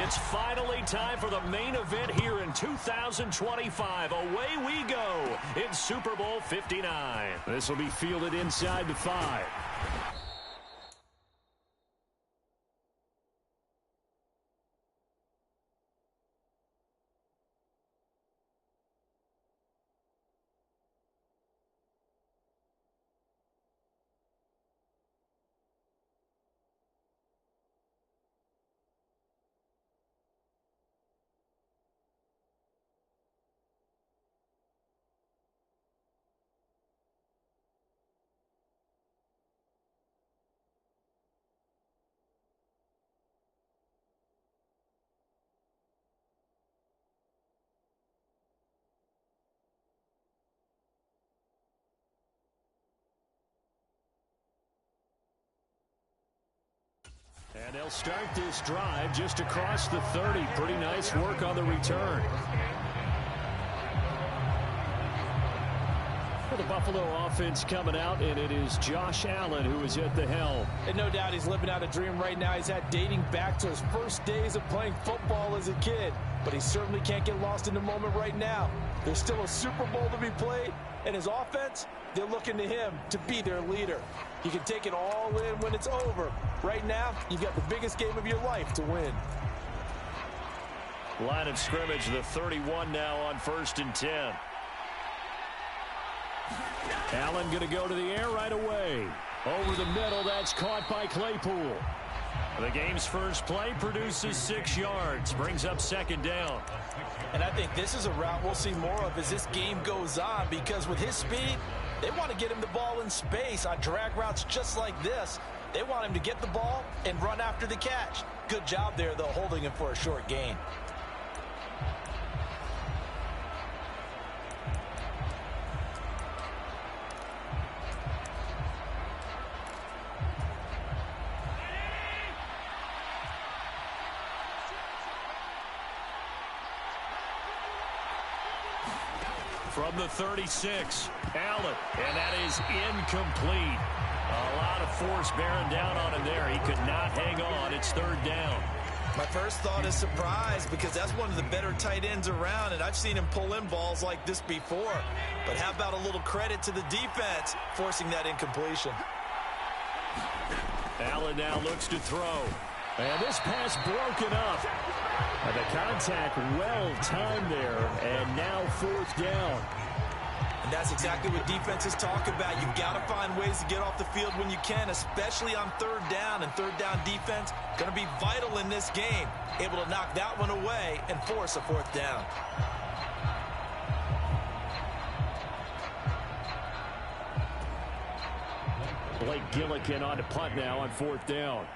It's finally time for the main event here in 2025. Away we go in Super Bowl 59. This will be fielded inside the 5. And they'll start this drive just across the 30. Pretty nice work on the return. For the Buffalo offense coming out, and it is Josh Allen who is at the helm. And no doubt he's living out a dream right now. He's had dating back to his first days of playing football as a kid. But he certainly can't get lost in the moment right now. There's still a Super Bowl to be played, and his offense, they're looking to him to be their leader. You can take it all in when it's over. Right now, you've got the biggest game of your life to win. Line of scrimmage, the 31 now on 1st and 10. Allen going to go to the air right away. Over the middle, that's caught by Claypool. The game's first play produces 6 yards, brings up 2nd down. And I think this is a route we'll see more of as this game goes on, because with his speed, they want to get him the ball in space on drag routes just like this. They want him to get the ball and run after the catch. Good job there, though, holding him for a short gain. From the 36, Allen, and that is incomplete. A lot of force bearing down on him there. He could not hang on. It's 3rd down. My first thought is surprise, because that's one of the better tight ends around, and I've seen him pull in balls like this before. But how about a little credit to the defense forcing that incompletion? Allen now looks to throw. And this pass broken up. And the contact well timed there, and now 4th down. And that's exactly what defenses talk about. You've got to find ways to get off the field when you can, especially on 3rd down. And 3rd down defense going to be vital in this game. Able to knock that one away and force a 4th down. Blake Gillikin on to punt now on 4th down.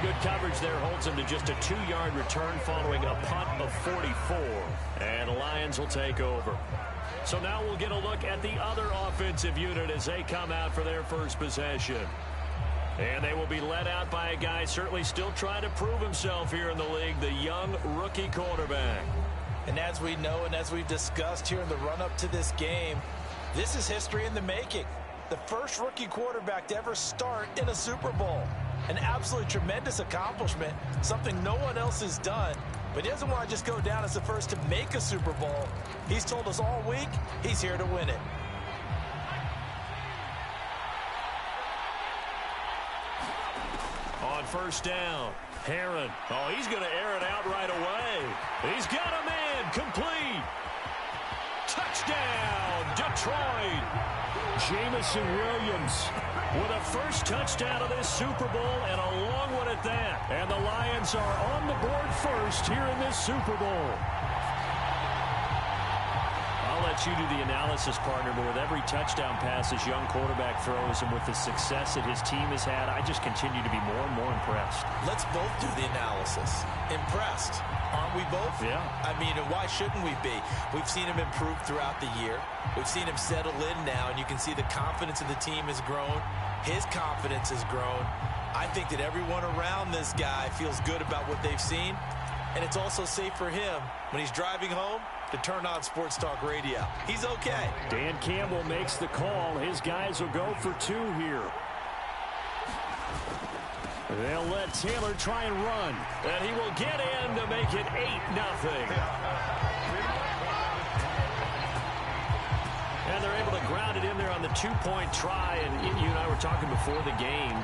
Good coverage there holds him to just a 2-yard return following a punt of 44. And the Lions will take over. So now we'll get a look at the other offensive unit as they come out for their first possession. And they will be led out by a guy certainly still trying to prove himself here in the league, the young rookie quarterback. And as we know and as we've discussed here in the run-up to this game, this is history in the making. The first rookie quarterback to ever start in a Super Bowl. An absolutely tremendous accomplishment, something no one else has done. But he doesn't want to just go down as the first to make a Super Bowl. He's told us all week he's here to win it. On 1st down, Herron. Oh, he's going to air it out right away. He's got a man complete. Touchdown, Detroit. Jameson Williams with a first touchdown of this Super Bowl, and a long one at that. And the Lions are on the board first here in this Super Bowl. I'll let you do the analysis, partner, but with every touchdown pass his young quarterback throws and with the success that his team has had, I just continue to be more and more impressed. Let's both do the analysis. Impressed. Aren't we both? Yeah. I mean, why shouldn't we be? We've seen him improve throughout the year. We've seen him settle in now, and you can see the confidence of the team has grown. His confidence has grown. I think that everyone around this guy feels good about what they've seen, and it's also safe for him. When he's driving home, to turn on Sports Talk Radio. He's okay. Dan Campbell makes the call. His guys will go for 2 here. They'll let Taylor try and run. And he will get in to make it 8-0. And they're able to ground it in there on the 2-point try. And you and I were talking before the game.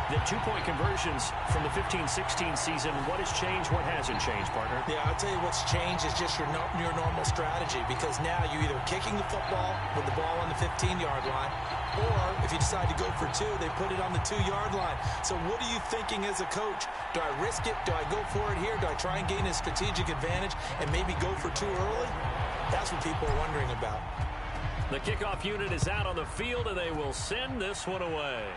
The 2-point conversions from the 15-16 season, what has changed, what hasn't changed, partner? Yeah, I'll tell you what's changed is just your normal strategy, because now you're either kicking the football with the ball on the 15-yard line, or if you decide to go for 2, they put it on the 2-yard line. So what are you thinking as a coach? Do I risk it? Do I go for it here? Do I try and gain a strategic advantage and maybe go for 2 early? That's what people are wondering about. The kickoff unit is out on the field, and they will send this one away.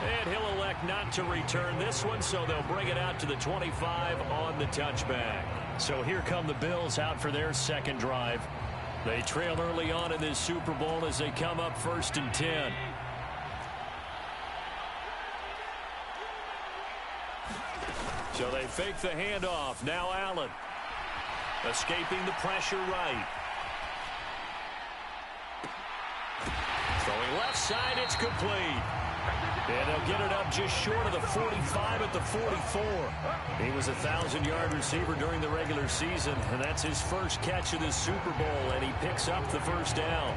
And he'll elect not to return this one, so they'll bring it out to the 25 on the touchback. So here come the Bills out for their second drive. They trail early on in this Super Bowl as they come up 1st and 10. So they fake the handoff. Now Allen. Escaping the pressure right. Throwing left side, it's complete. And they'll get it up just short of the 45 at the 44. He was a 1,000-yard receiver during the regular season, and that's his first catch of this Super Bowl, and he picks up the first down.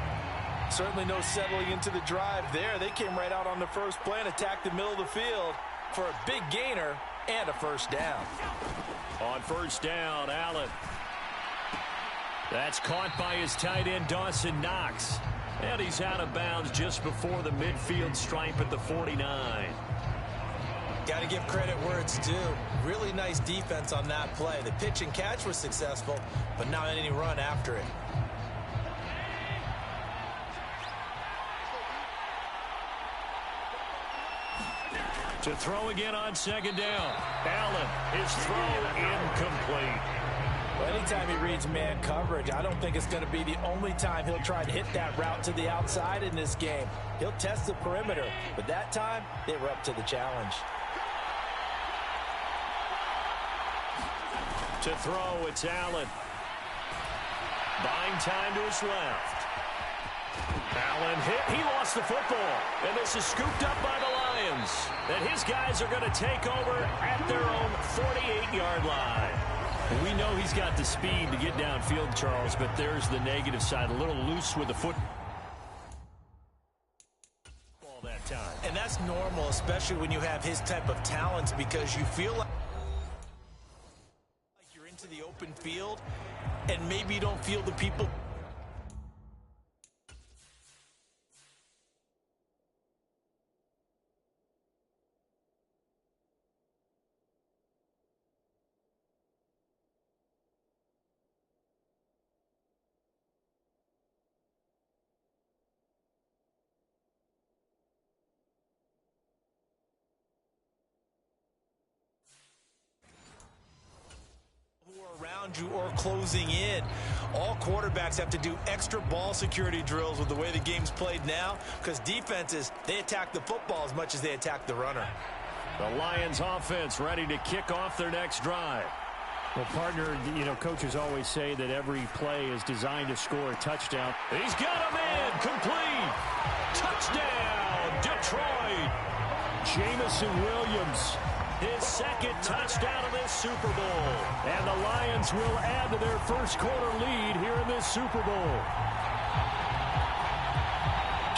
Certainly no settling into the drive there. They came right out on the first play and attacked the middle of the field for a big gainer and a first down. On first down, Allen. That's caught by his tight end, Dawson Knox. And he's out of bounds just before the midfield stripe at the 49. Got to give credit where it's due. Really nice defense on that play. The pitch and catch was successful, but not any run after it. To throw again on second down. Allen, his throw incomplete. Well, anytime he reads man coverage, I don't think it's going to be the only time he'll try to hit that route to the outside in this game. He'll test the perimeter, but that time they were up to the challenge. To throw, it's Allen. Buying time to his left. Allen hit. He lost the football. And this is scooped up by the Lions. And his guys are going to take over at their own 48-yard line. We know he's got the speed to get downfield, Charles, but there's the negative side. A little loose with the foot. That time. And that's normal, especially when you have his type of talents, because you feel like you're into the open field, and maybe you don't feel the people. Around you or closing in. All quarterbacks have to do extra ball security drills with the way the game's played now, because defenses, they attack the football as much as they attack the runner. The Lions offense ready to kick off their next drive. Well, partner, you know, coaches always say that every play is designed to score a touchdown. He's got him in, complete. Touchdown, Detroit. Jameson Williams. His second touchdown of this Super Bowl. And the Lions will add to their first quarter lead here in this Super Bowl.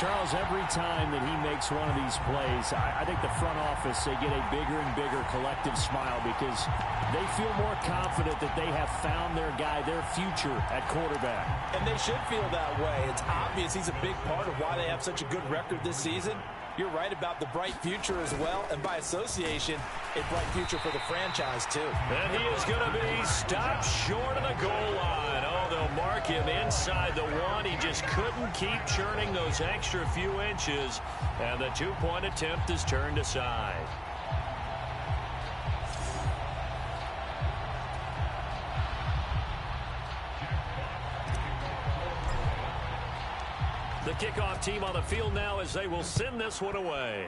Charles, every time that he makes one of these plays, I think the front office, they get a bigger and bigger collective smile because they feel more confident that they have found their guy, their future at quarterback. And they should feel that way. It's obvious he's a big part of why they have such a good record this season. You're right about the bright future as well, and by association, a bright future for the franchise, too. And he is going to be stopped short of the goal line. Oh, they'll mark him inside the one. He just couldn't keep churning those extra few inches, and the two-point attempt is turned aside. The kickoff team on the field now as they will send this one away.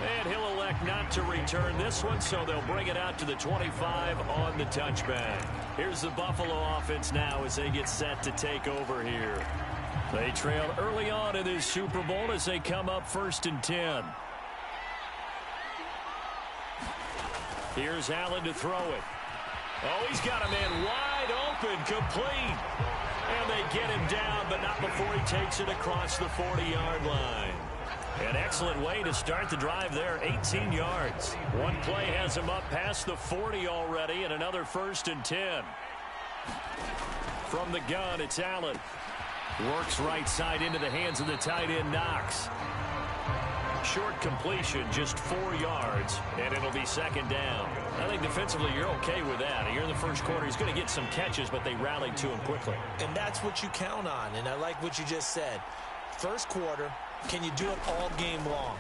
And he'll elect not to return this one, so they'll bring it out to the 25 on the touchback. Here's the Buffalo offense now as they get set to take over here. They trail early on in this Super Bowl as they come up 1st and 10. Here's Allen to throw it. Oh, he's got a man wide open, complete. And they get him down, but not before he takes it across the 40-yard line. An excellent way to start the drive there, 18 yards. One play has him up past the 40 already, and another 1st and 10. From the gun, it's Allen. Works right side into the hands of the tight end, Knox. Short completion, just 4 yards, and it'll be 2nd down. I think defensively you're okay with that. Here in the first quarter, he's going to get some catches, but they rallied to him quickly. And that's what you count on, and I like what you just said. First quarter, can you do it all game long?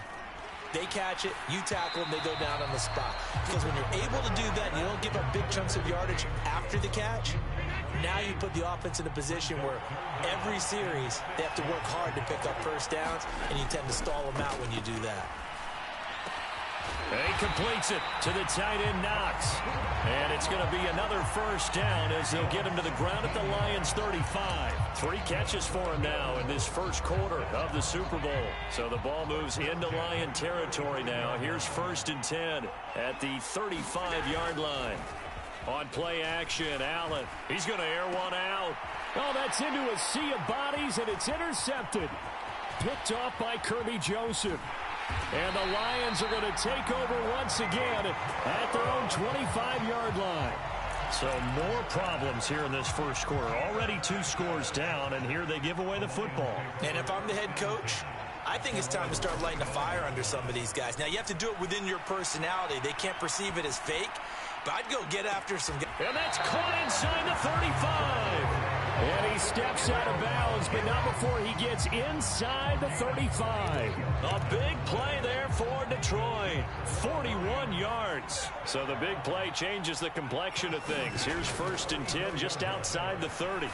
They catch it, you tackle them, they go down on the spot. Because when you're able to do that and you don't give up big chunks of yardage after the catch, now you put the offense in a position where every series they have to work hard to pick up first downs, and you tend to stall them out when you do that. He completes it to the tight end, Knox. And it's going to be another 1st down as they'll get him to the ground at the Lions' 35. 3 catches for him now in this first quarter of the Super Bowl. So the ball moves into Lion territory now. Here's 1st and 10 at the 35-yard line. On play action, Allen. He's going to air one out. Oh, that's into a sea of bodies, and it's intercepted. Picked off by Kirby Joseph. And the Lions are going to take over once again at their own 25-yard line. So more problems here in this first quarter. Already 2 scores down, and here they give away the football. And if I'm the head coach, I think it's time to start lighting a fire under some of these guys. Now, you have to do it within your personality. They can't perceive it as fake, but I'd go get after some guys. And that's caught inside the 35. And he steps out of bounds, but not before he gets inside the 35. A big play there for Detroit. 41 yards. So the big play changes the complexion of things. Here's 1st and 10 just outside the 30. And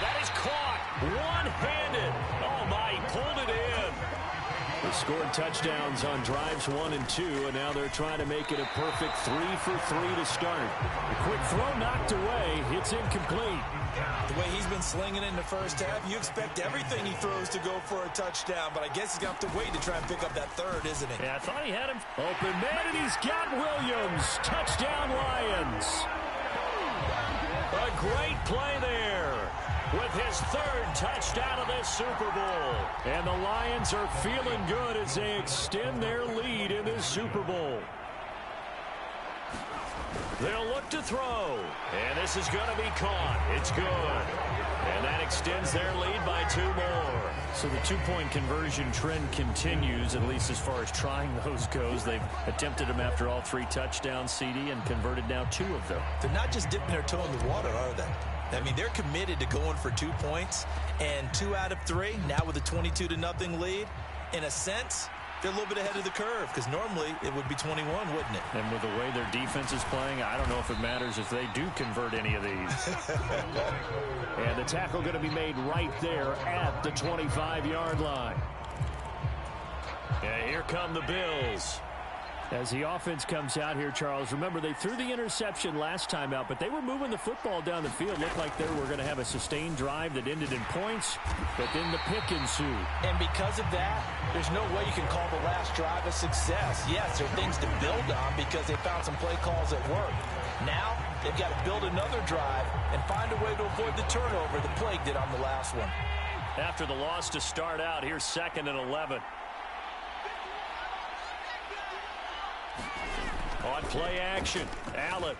that is caught one-handed. Oh, my, he pulled it in. They scored touchdowns on drives 1 and 2, and now they're trying to make it a perfect 3 for 3 to start. A quick throw knocked away. It's incomplete. The way he's been slinging in the first half, you expect everything he throws to go for a touchdown, but I guess he's going to have to wait to try and pick up that 3rd, isn't he? Yeah, I thought he had him open man, and he's got Williams. Touchdown, Lions. A great play there with his 3rd touchdown of this Super Bowl. And the Lions are feeling good as they extend their lead in this Super Bowl. They'll look to throw, and this is going to be caught. It's good. And that extends their lead by 2 more. So the 2-point conversion trend continues, at least as far as trying those goes. They've attempted them after all 3 touchdowns, CD, and converted now 2 of them. They're not just dipping their toe in the water, are they? I mean, they're committed to going for 2 points, and 2 out of 3, now with a 22-0 lead. In a sense, they're a little bit ahead of the curve, because normally it would be 21, wouldn't it? And with the way their defense is playing, I don't know if it matters if they do convert any of these. And the tackle going to be made right there at the 25-yard line. And here come the Bills. As the offense comes out here, Charles, remember they threw the interception last time out, but they were moving the football down the field. Looked like they were going to have a sustained drive that ended in points, but then the pick ensued. And because of that, there's no way you can call the last drive a success. Yes, there are things to build on because they found some play calls that work. Now, they've got to build another drive and find a way to avoid the turnover the Plague did on the last one. After the loss to start out, here's 2nd and 11. On play action, Allen.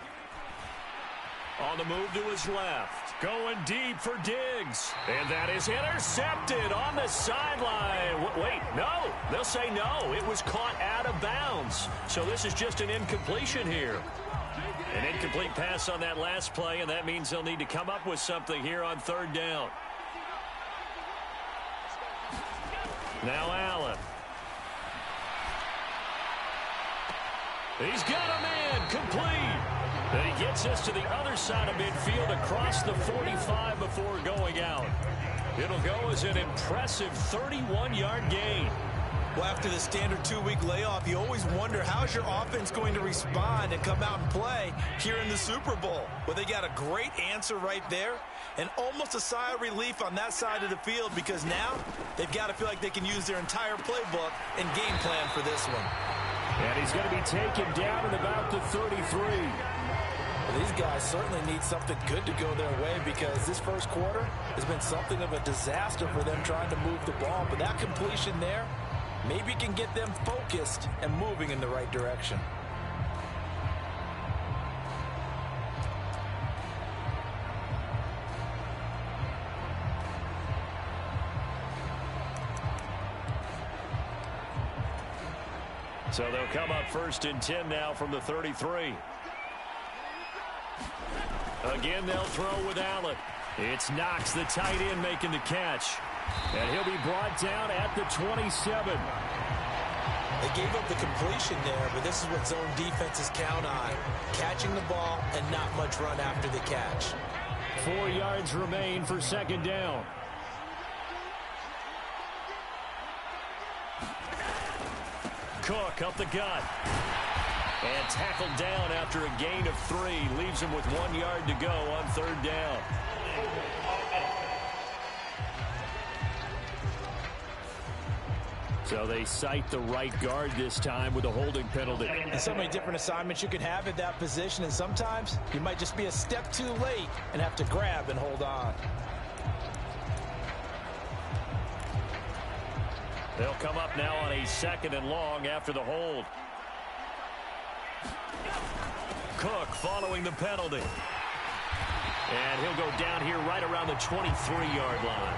On the move to his left. Going deep for Diggs. And that is intercepted on the sideline. Wait, no. They'll say no. It was caught out of bounds. So this is just an incompletion here. An incomplete pass on that last play, and that means they'll need to come up with something here on 3rd down. Now Allen. He's got a man complete. And he gets us to the other side of midfield across the 45 before going out. It'll go as an impressive 31-yard gain. Well, after the standard 2-week layoff, you always wonder how's your offense going to respond and come out and play here in the Super Bowl. Well, they got a great answer right there and almost a sigh of relief on that side of the field because now they've got to feel like they can use their entire playbook and game plan for this one. And he's going to be taken down at about the 33. Well, these guys certainly need something good to go their way because this first quarter has been something of a disaster for them trying to move the ball. But that completion there maybe can get them focused and moving in the right direction. So they'll come up 1st and 10 now from the 33. Again, they'll throw with Allen. It's Knox, the tight end, making the catch. And he'll be brought down at the 27. They gave up the completion there, but this is what zone defenses count on. Catching the ball and not much run after the catch. 4 yards remain for 2nd down. Cook up the gut. And tackled down after a gain of 3. Leaves him with 1 yard to go on 3rd down. So they cite the right guard this time with a holding penalty. And so many different assignments you can have at that position, and sometimes you might just be a step too late and have to grab and hold on. They'll come up now on a 2nd and long after the hold. Cook following the penalty. And he'll go down here right around the 23-yard line.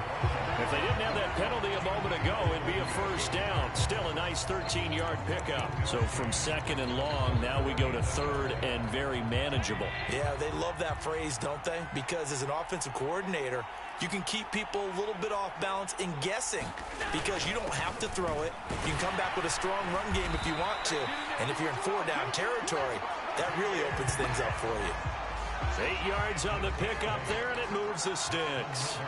If they didn't have that penalty a moment ago, it'd be a 1st down. Still a nice 13-yard pickup. So from 2nd and long, now we go to 3rd and very manageable. Yeah, they love that phrase, don't they? Because as an offensive coordinator, you can keep people a little bit off balance and guessing because you don't have to throw it. You can come back with a strong run game if you want to. And if you're in 4-down territory, that really opens things up for you. 8 yards on the pickup there, and it moves the sticks.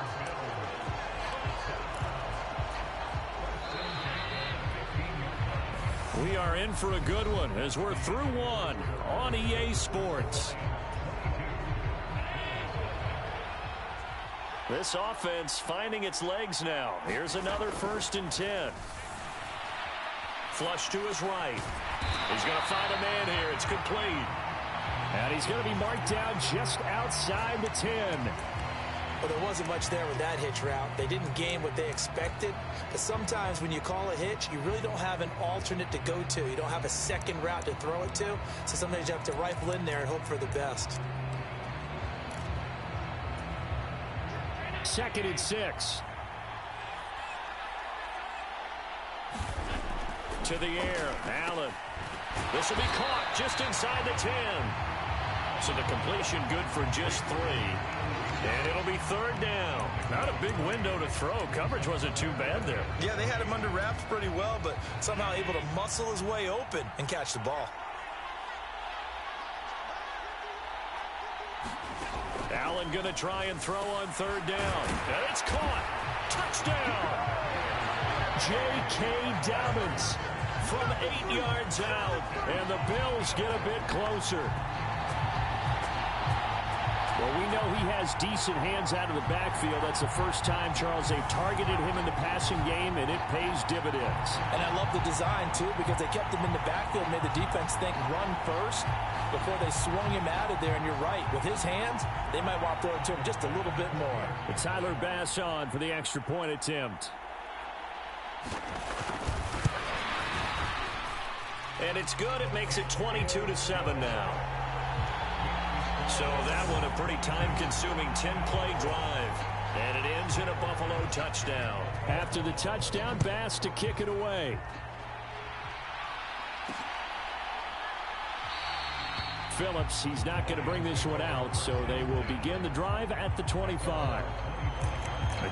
We are in for a good one as we're through one on EA Sports. This offense finding its legs now. Here's another 1st and 10. Flush to his right. He's going to find a man here. It's complete. And he's going to be marked down just outside the 10. Well, there wasn't much there with that hitch route. They didn't gain what they expected. But sometimes when you call a hitch, you really don't have an alternate to go to. You don't have a second route to throw it to. So sometimes you have to rifle in there and hope for the best. 2nd and 6. To the air. Allen. This will be caught just inside the 10. So the completion good for just 3. And it'll be 3rd down. Not a big window to throw. Coverage wasn't too bad there. Yeah, they had him under wraps pretty well, but somehow able to muscle his way open and catch the ball. Allen going to try and throw on 3rd down. And it's caught. Touchdown. J.K. Dobbins from 8 yards out. And the Bills get a bit closer. Well, we know he has decent hands out of the backfield. That's the first time, Charles, they've targeted him in the passing game, and it pays dividends. And I love the design, too, because they kept him in the backfield, made the defense think run first before they swung him out of there. And you're right, with his hands, they might want to throw it to him just a little bit more. But Tyler Bass on for the extra point attempt. And it's good. It makes it 22-7 now. So that one a pretty time-consuming 10-play drive. And it ends in a Buffalo touchdown. After the touchdown, Bass to kick it away. Phillips, he's not going to bring this one out, so they will begin the drive at the 25.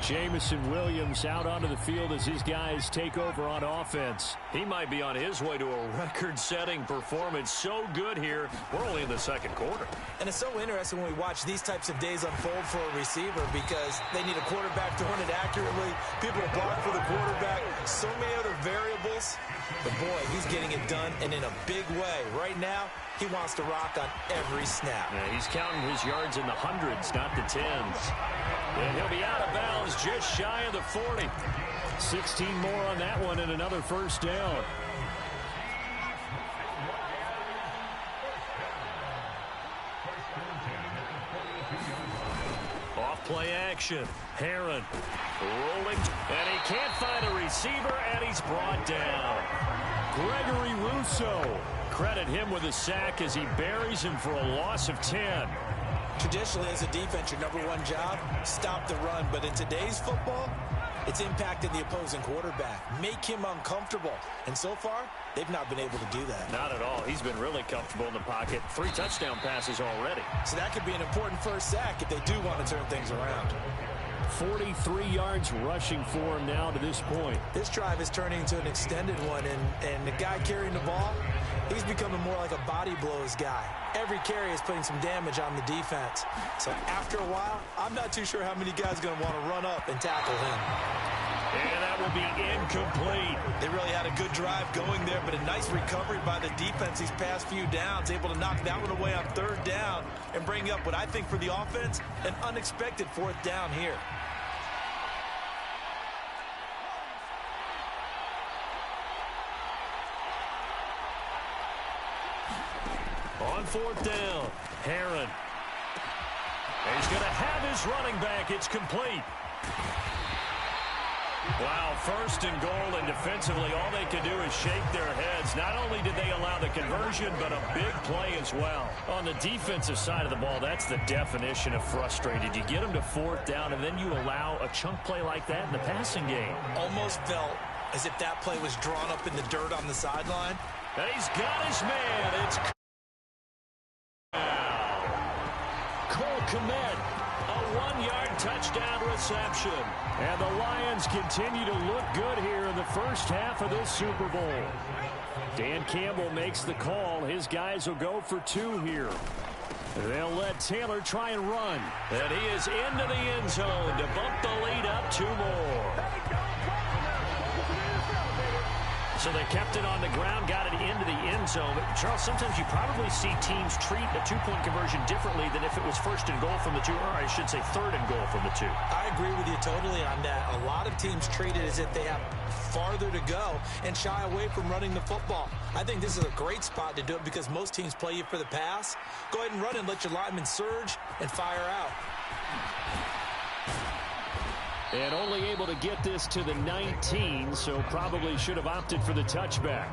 Jamison Williams out onto the field as his guys take over on offense. He might be on his way to a record-setting performance. So good here. We're only in the 2nd quarter. And it's so interesting when we watch these types of days unfold for a receiver because they need a quarterback to run it accurately, people to block for the quarterback, so many other variables. this. But boy, he's getting it done, and in a big way. Right now, he wants to rock on every snap. Yeah, he's counting his yards in the hundreds, not the tens. And he'll be out of bounds just shy of the 40. 16 more on that one and another first down. Off-play action. Herron rolling, and he can't find a receiver, and he's brought down. Gregory Rousseau. Credit him with a sack as he buries him for a loss of 10. Traditionally, as a defense, your number one job, stop the run. But in today's football, it's impacted the opposing quarterback. Make him uncomfortable. And so far, they've not been able to do that. Not at all. He's been really comfortable in the pocket. 3 touchdown passes already. So that could be an important first sack if they do want to turn things around. 43 yards rushing for him now to this point. This drive is turning into an extended one, and the guy carrying the ball, he's becoming more like a body blows guy. Every carry is putting some damage on the defense. So after a while, I'm not too sure how many guys are going to want to run up and tackle him. And that will be incomplete. They really had a good drive going there, but a nice recovery by the defense these past few downs, able to knock that one away on third down and bring up what I think for the offense, an unexpected fourth down here. On fourth down, Herron. He's going to have his running back. It's complete. Wow, first and goal, and defensively all they could do is shake their heads. Not only did they allow the conversion, but a big play as well. On the defensive side of the ball, that's the definition of frustrated. You get them to fourth down, and then you allow a chunk play like that in the passing game. Almost felt as if that play was drawn up in the dirt on the sideline. And he's got his man. It's Cole Kmet, a 1-yard touchdown reception. And the Lions continue to look good here in the first half of this Super Bowl. Dan Campbell makes the call. His guys will go for 2 here. They'll let Taylor try and run. And he is into the end zone to bump the lead up 2 more. So they kept it on the ground, got it into the end zone. But Charles, sometimes you probably see teams treat a 2-point conversion differently than if it was first and goal from the 2, or I should say third and goal from the 2. I agree with you totally on that. A lot of teams treat it as if they have farther to go and shy away from running the football. I think this is a great spot to do it because most teams play you for the pass. Go ahead and run and let your linemen surge and fire out. And only able to get this to the 19, so probably should have opted for the touchback.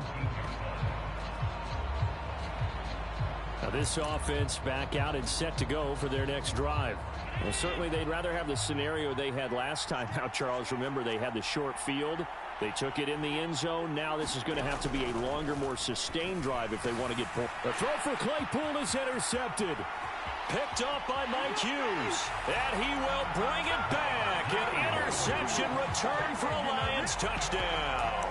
Now this offense back out and set to go for their next drive. Well, certainly they'd rather have the scenario they had last time out, Charles. Remember, they had the short field. They took it in the end zone. Now this is going to have to be a longer, more sustained drive if they want to get pulled. The throw for Claypool is intercepted. Picked off by Mike Hughes. And he will bring it back. An interception return for a Lions touchdown.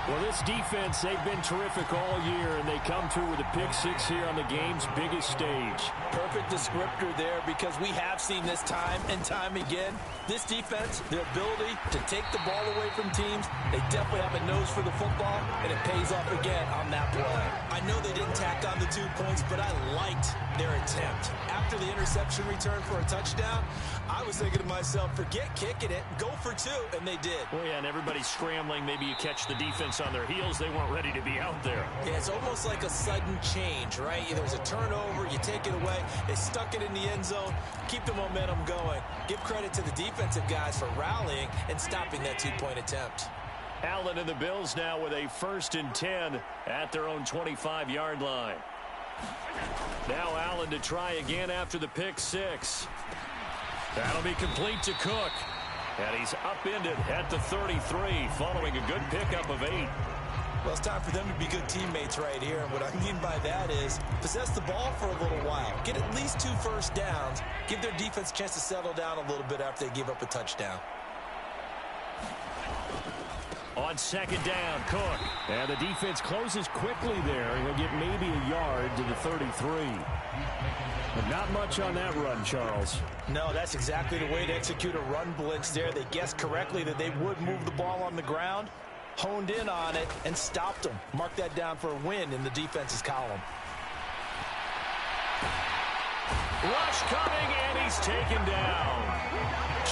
Well, this defense, they've been terrific all year, and they come through with a pick 6 here on the game's biggest stage. Perfect descriptor there because we have seen this time and time again. This defense, their ability to take the ball away from teams, they definitely have a nose for the football, and it pays off again on that play. I know they didn't tack on the 2 points, but I liked their attempt. After the interception return for a touchdown, I was thinking to myself, forget kicking it, go for 2, and they did. Oh, yeah, and everybody's scrambling. Maybe you catch the defense on their heels. They weren't ready to be out there. Yeah, it's almost like a sudden change, right? There's a turnover, you take it away, they stuck it in the end zone, keep the momentum going. Give credit to the defensive guys for rallying and stopping that 2-point attempt. Allen and the Bills now with a 1st and 10 at their own 25-yard line. Now Allen to try again after the pick 6. That'll be complete to Cook. And he's upended at the 33 following a good pickup of 8. Well, it's time for them to be good teammates right here. And what I mean by that is possess the ball for a little while. Get at least 2 first downs. Give their defense a chance to settle down a little bit after they give up a touchdown. On 2nd down, Cook. And the defense closes quickly there. He'll get maybe a yard to the 33. But not much on that run, Charles. No, that's exactly the way to execute a run blitz there. They guessed correctly that they would move the ball on the ground. honed in on it and stopped them. Mark that down for a win in the defense's column. Rush coming, and he's taken down.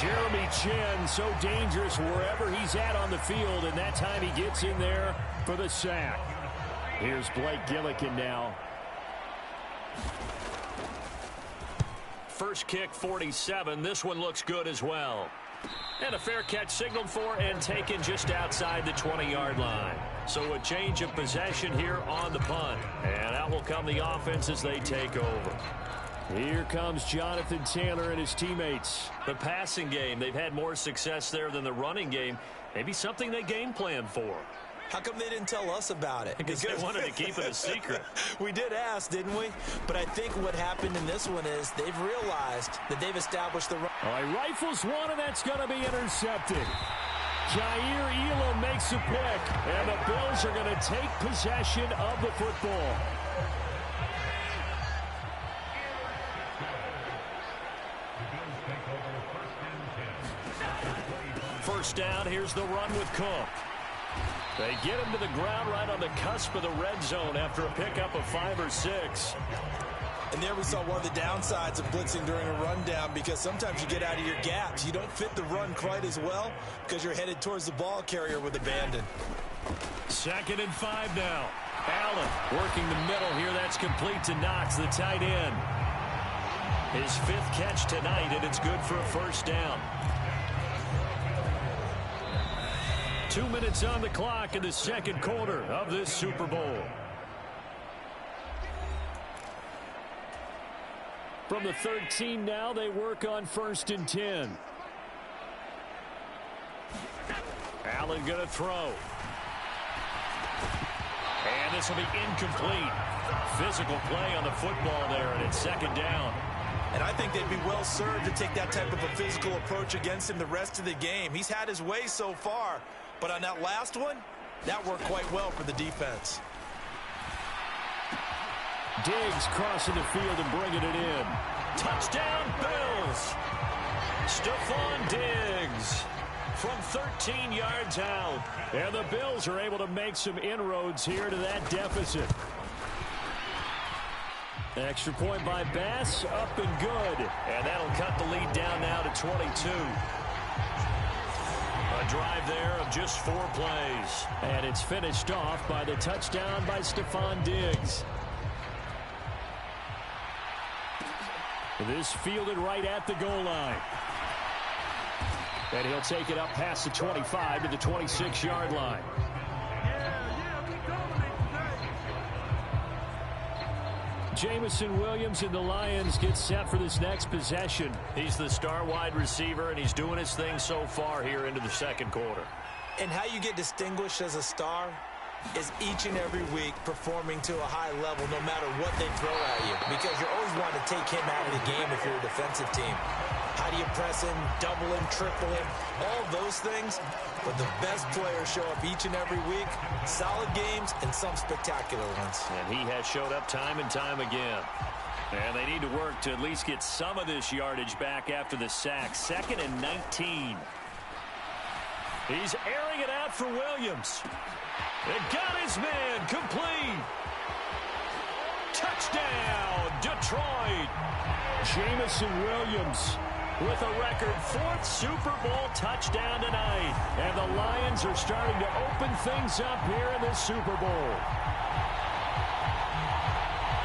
Jeremy Chinn, so dangerous wherever he's at on the field, and that time he gets in there for the sack. Here's Blake Gillikin now. First kick, 47. This one looks good as well. And a fair catch signaled for and taken just outside the 20-yard line. So a change of possession here on the punt. And out will come the offense as they take over. Here comes Jonathan Taylor and his teammates. The passing game, they've had more success there than the running game. Maybe something they game plan for. How come they didn't tell us about it? Because they wanted to keep it a secret. We did ask, didn't we? But I think what happened in this one is they've realized that they've established the run. All right, rifles one, and that's going to be intercepted. Jair Elam makes a pick, and the Bills are going to take possession of the football. First down, here's the run with Cook. They get him to the ground right on the cusp of the red zone after a pickup of 5 or 6. And there we saw one of the downsides of blitzing during a rundown, because sometimes you get out of your gaps. You don't fit the run quite as well because you're headed towards the ball carrier with abandon. 2nd and 5 now. Allen working the middle here. That's complete to Knox, the tight end. His 5th catch tonight, and it's good for a first down. 2 minutes on the clock in the second quarter of this Super Bowl. From the 13 now, they work on 1st and 10. Allen going to throw. And this will be incomplete. Physical play on the football there, and it's 2nd down. And I think they'd be well served to take that type of a physical approach against him the rest of the game. He's had his way so far. But on that last one, that worked quite well for the defense. Diggs crossing the field and bringing it in. Touchdown, Bills. Stephon Diggs from 13 yards out. And the Bills are able to make some inroads here to that deficit. Extra point by Bass, up and good. And that'll cut the lead down now to 22. A drive there of just 4 plays. And it's finished off by the touchdown by Stephon Diggs. This fielded right at the goal line. And he'll take it up past the 25 to the 26-yard line. Jameson Williams and the Lions get set for this next possession. He's the star wide receiver, and he's doing his thing so far here into the second quarter. And how you get distinguished as a star is each and every week performing to a high level no matter what they throw at you, because you're always wanting to take him out of the game if you're a defensive team. How do you press him, double him, triple him, all those things? But the best players show up each and every week. Solid games and some spectacular ones. And he has showed up time and time again. And they need to work to at least get some of this yardage back after the sack. 2nd and 19. He's airing it out for Williams. It got his man complete. Touchdown, Detroit. Jameson Williams with a record 4th Super Bowl touchdown tonight. And the Lions are starting to open things up here in the Super Bowl.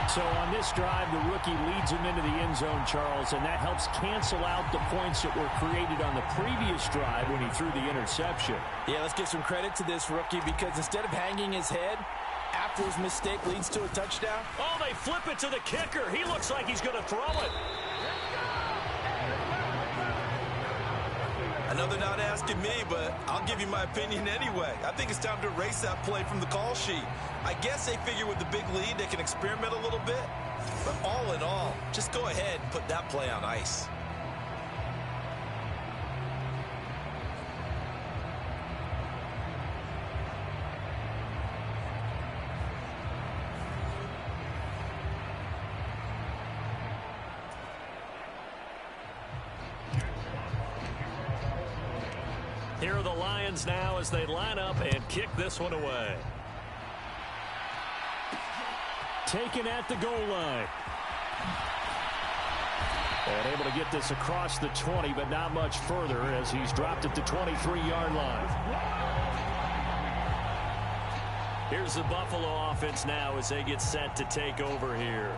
So on this drive, the rookie leads him into the end zone, Charles, and that helps cancel out the points that were created on the previous drive when he threw the interception. Yeah, let's give some credit to this rookie, because instead of hanging his head after his mistake leads to a touchdown. Oh, they flip it to the kicker. He looks like he's going to throw it. I know they're not asking me, but I'll give you my opinion anyway. I think it's time to erase that play from the call sheet. I guess they figure with the big lead they can experiment a little bit. But all in all, just go ahead and put that play on ice. Here are the Lions now as they line up and kick this one away. Taken at the goal line. And able to get this across the 20, but not much further as he's dropped at the 23-yard line. Here's the Buffalo offense now as they get set to take over here.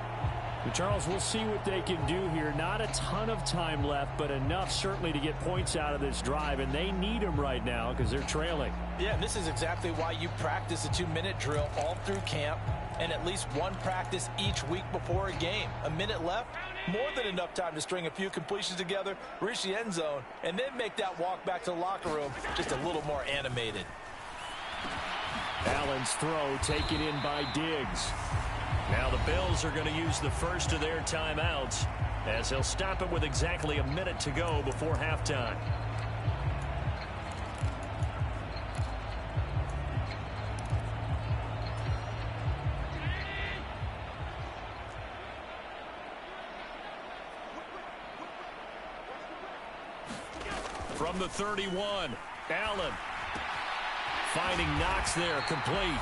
Charles, we'll see what they can do here. Not a ton of time left, but enough certainly to get points out of this drive, and they need them right now because they're trailing. Yeah, and this is exactly why you practice a 2-minute drill all through camp and at least one practice each week before a game. A minute left, more than enough time to string a few completions together, reach the end zone, and then make that walk back to the locker room just a little more animated. Allen's throw taken in by Diggs. Now the Bills are going to use the first of their timeouts as they'll stop it with exactly a minute to go before halftime. From the 31, Allen finding Knox there, complete.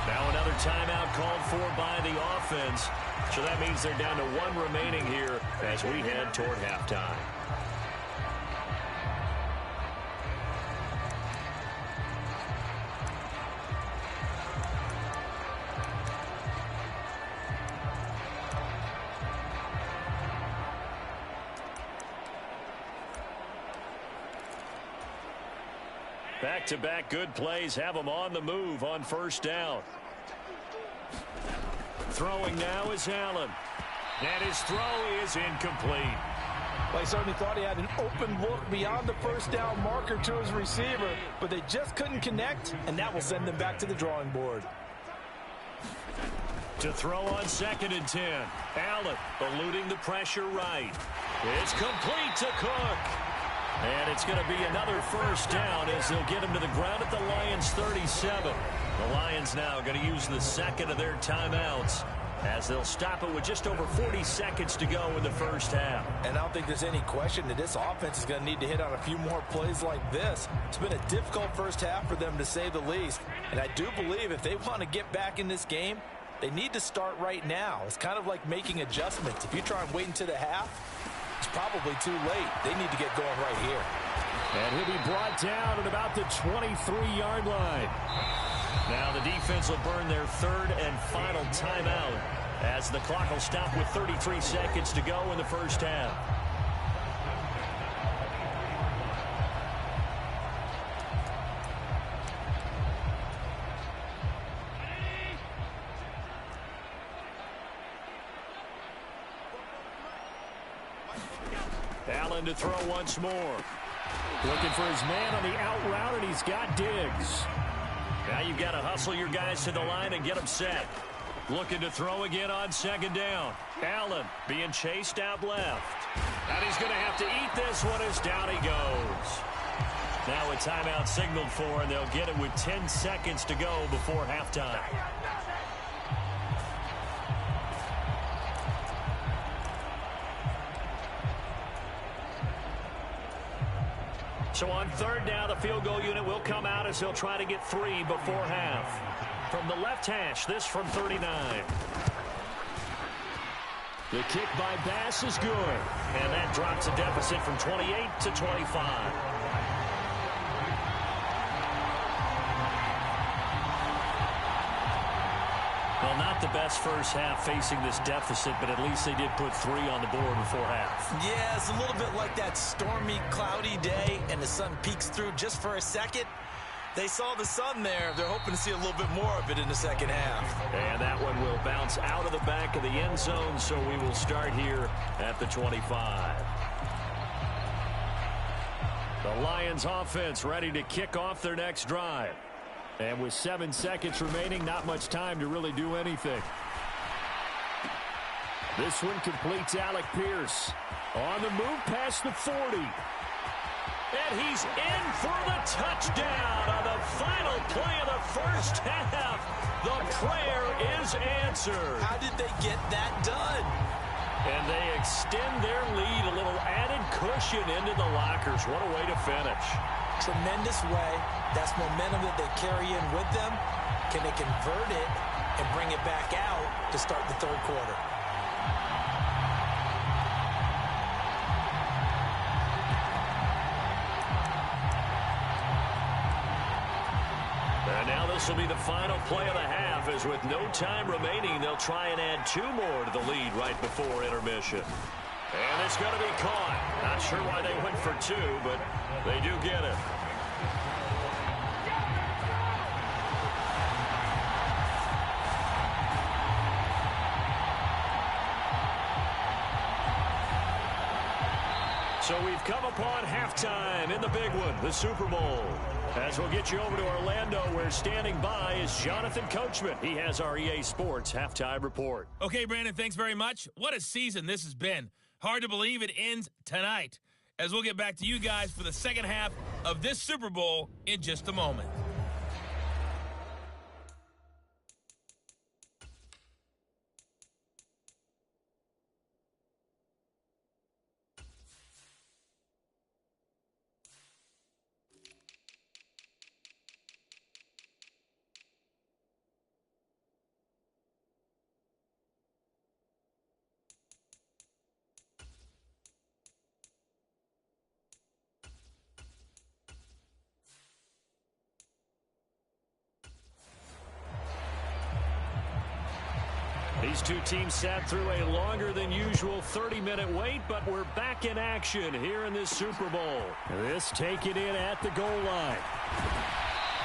Now another timeout called for by the offense. So that means they're down to one remaining here as we head toward halftime. Back-to-back good plays have them on the move on first down. Throwing now is Allen. And his throw is incomplete. Well, he certainly thought he had an open look beyond the first down marker to his receiver, but they just couldn't connect, and that will send them back to the drawing board. To throw on 2nd and 10. Allen eluding the pressure right. It's complete to Cook. And it's going to be another first down as they'll get him to the ground at the Lions 37. The Lions now going to use the second of their timeouts as they'll stop it with just over 40 seconds to go in the first half. And I don't think there's any question that this offense is going to need to hit on a few more plays like this. It's been a difficult first half for them, to say the least. And I do believe if they want to get back in this game, they need to start right now. It's kind of like making adjustments. If you try and wait until the half, it's probably too late. They need to get going right here. And he'll be brought down at about the 23-yard line. Now the defense will burn their third and final timeout as the clock will stop with 33 seconds to go in the first half. Allen to throw once more. Looking for his man on the out route, and he's got Diggs. Now you've got to hustle your guys to the line and get them set. Looking to throw again on 2nd down. Allen being chased out left. And he's going to have to eat this one as down he goes. Now a timeout signaled for, and they'll get it with 10 seconds to go before halftime. So on 3rd down, the field goal unit will come out as they'll try to get 3 before half. From the left hash, this from 39. The kick by Bass is good. And that drops a deficit from 28 to 25. Well, not the best first half facing this deficit, but at least they did put 3 on the board before half. Yeah, it's a little bit like that stormy, cloudy day, and the sun peeks through just for a second. They saw the sun there. They're hoping to see a little bit more of it in the second half. And that one will bounce out of the back of the end zone, so we will start here at the 25. The Lions offense ready to kick off their next drive. And with 7 seconds remaining, not much time to really do anything. This one completes Alec Pierce. On the move past the 40. And he's in for the touchdown on the final play of the first half. The prayer is answered. How did they get that done? And they extend their lead, a little added cushion into the lockers. What a way to finish. tremendous way. That's momentum that they carry in with them. Can they convert it and bring it back out to start the third quarter? And now this will be the final play of the half, as with no time remaining, they'll try and add 2 more to the lead right before intermission. And it's going to be caught. Not sure why they went for 2, but they do get it. So we've come upon halftime in the big one, the Super Bowl. As we'll get you over to Orlando, where standing by is Jonathan Coachman. He has our EA Sports halftime report. Okay, Brandon, thanks very much. What a season this has been. Hard to believe it ends tonight, as we'll get back to you guys for the second half of this Super Bowl in just a moment. These two teams sat through a longer than usual 30-minute wait, but we're back in action here in this Super Bowl. This taken in at the goal line.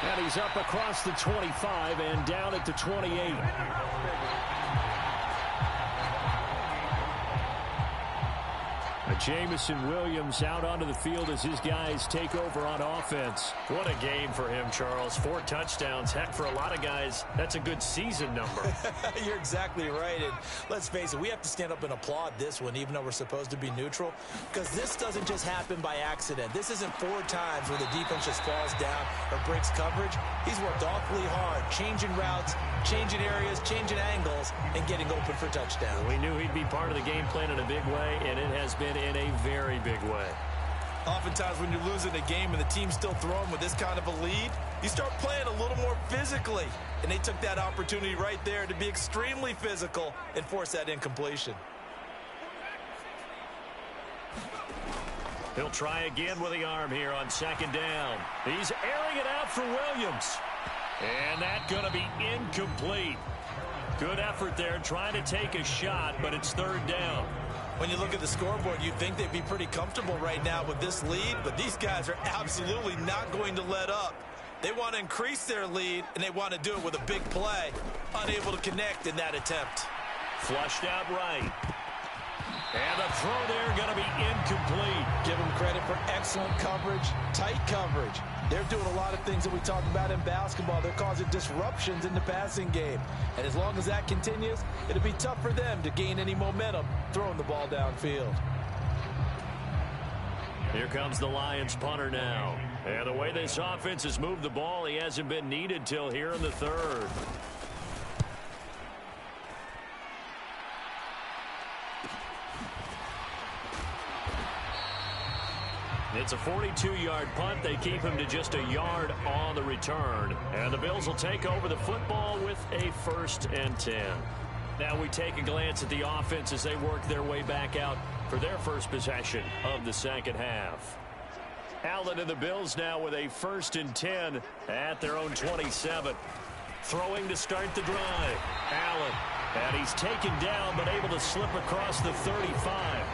And he's up across the 25 and down at the 28. Jamison Williams out onto the field as his guys take over on offense. What a game for him, Charles. 4 touchdowns. Heck, for a lot of guys, that's a good season number. You're exactly right. And let's face it, we have to stand up and applaud this one, even though we're supposed to be neutral, because this doesn't just happen by accident. This isn't 4 times where the defense just falls down or breaks coverage. He's worked awfully hard, changing routes, changing areas, changing angles, and getting open for touchdown. We knew he'd be part of the game plan in a big way, and it has been in a very big way. Oftentimes when you're losing a game and the team's still throwing with this kind of a lead, you start playing a little more physically. And they took that opportunity right there to be extremely physical and force that incompletion. He'll try again with the arm here on second down. He's airing it out for Williams. And that's going to be incomplete. Good effort there trying to take a shot, but it's third down. When you look at the scoreboard, you'd think they'd be pretty comfortable right now with this lead, but these guys are absolutely not going to let up. They want to increase their lead, and they want to do it with a big play. Unable to connect in that attempt. Flushed out right. And the throw there going to be incomplete. Give them credit for excellent coverage, tight coverage. They're doing a lot of things that we talk about in basketball. They're causing disruptions in the passing game. And as long as that continues, it'll be tough for them to gain any momentum throwing the ball downfield. Here comes the Lions punter now. And the way this offense has moved the ball, he hasn't been needed till here in the third. It's a 42-yard punt. They keep him to just a yard on the return. And the Bills will take over the football with a 1st and 10. Now we take a glance at the offense as they work their way back out for their first possession of the second half. Allen and the Bills now with a 1st and 10 at their own 27. Throwing to start the drive. Allen. And he's taken down but able to slip across the 35.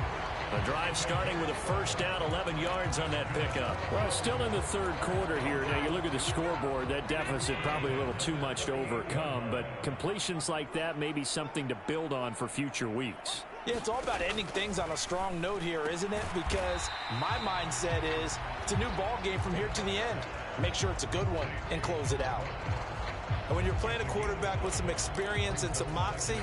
The drive starting with a 1st down, 11 yards on that pickup. Well, still in the third quarter here. Now, you look at the scoreboard, that deficit probably a little too much to overcome, but completions like that may be something to build on for future weeks. Yeah, it's all about ending things on a strong note here, isn't it? Because my mindset is it's a new ball game from here to the end. Make sure it's a good one and close it out. And when you're playing a quarterback with some experience and some moxie,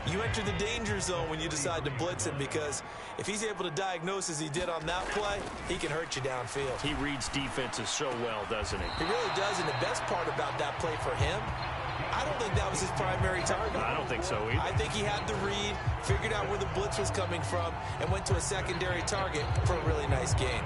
you enter the danger zone when you decide to blitz him, because if he's able to diagnose as he did on that play, he can hurt you downfield. He reads defenses so well, doesn't he? He really does, and the best part about that play for him, I don't think that was his primary target. I don't think so either. I think he had the read, figured out where the blitz was coming from, and went to a secondary target for a really nice gain.